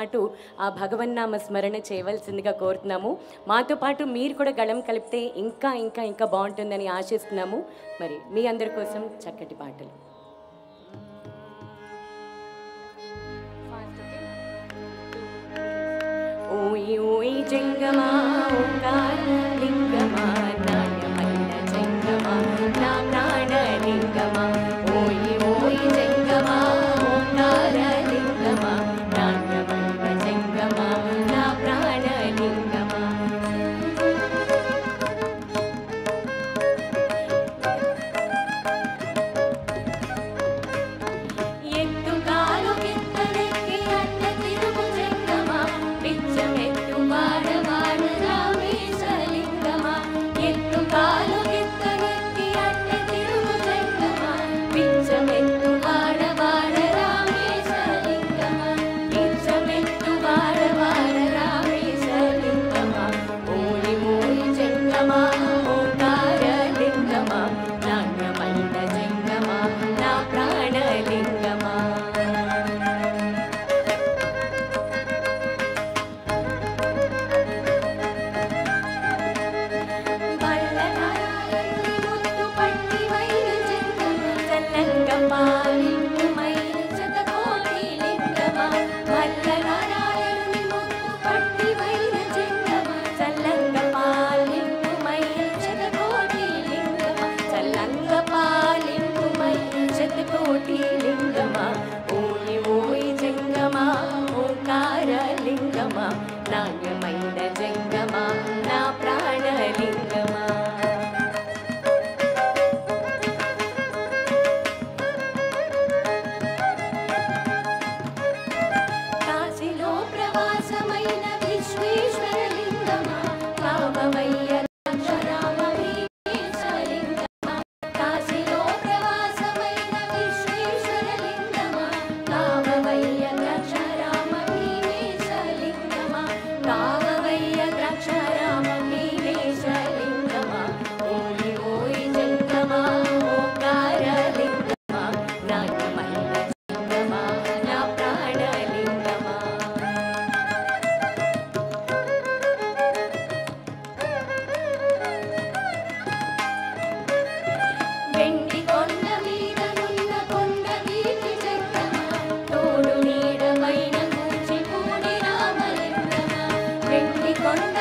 పాటు ఆ భగవన్నామ స్మరణ చేయవలసిందిగా కోరుతున్నాము. మాతో పాటు మీరు కూడా గళం కలిపితే ఇంకా ఇంకా ఇంకా బాగుంటుందని ఆశిస్తున్నాము. మరి మీ అందరి కోసం చక్కటి పాటలు. ఓయి ఓయి జంగమా ఓంకార లింగమా నాట్యమైన జంగమా నా ప్రాణ లింగమా. ఓయి ఓయి జంగమా ఓంకార లింగమా నాట్యమైన జంగమా నా ప్రాణ లింగమా. ఎత్తు కాలు కిత్తలెక్కి అట్ట తిరుగు జంగమా పిచ్చమెత్తు వాడవాడ రామేశలింగమా. ఎత్తు కాలు కిత్తలెక్కి అట్ట తిరుగు జంగమా పిచ్చమెత్తు వాడవాడ రామేశలింగమా. పిచ్చమెత్తు వాడవాడ రామేశలింగమా. ఓయి ఓయి జంగమా ఓంకార లింగమా నాట్యమైన జంగమా నా ప్రాణలింగమా. బల్లనారాయణుని ముద్దు పట్టి వైన జంగమా చల్లంగ పాలింపుమైన శతకోటి లింగమా. బల్లనారాయణుని ముద్దు పట్టి వైన జంగమా చల్లంగ పాలింపుమైన శతకోటి లింగమా. చల్లంగ పాలింపుమైన శతకోటి లింగమా. ఓయి ఓయి జంగమా ఓంకార లింగమా నాట్యమైన జంగమా నా ప్రాణలింగమా. కాశీలో ప్రవాసమైన విశ్వేశ్వరలింగమా కామవయ్య అక్షరామ భీమేశలింగమా. కాశీలో ప్రవాసమైన విశ్వేశ్వరలింగమా కామవయ్య అక్షరామ భీమేశలింగమా. కామవయ్య అక్షరామ భీమేశలింగమా. ఓయి ఓయి జంగమా ఓంకార లింగమా నాట్యమైన జంగమా నా ప్రాణలింగమా. వెండి కొండ మీద నున్న కొండ వీటి జంగమా తోడు నీడమైన కూచిపూడి రామలింగమా. వెండి కొండ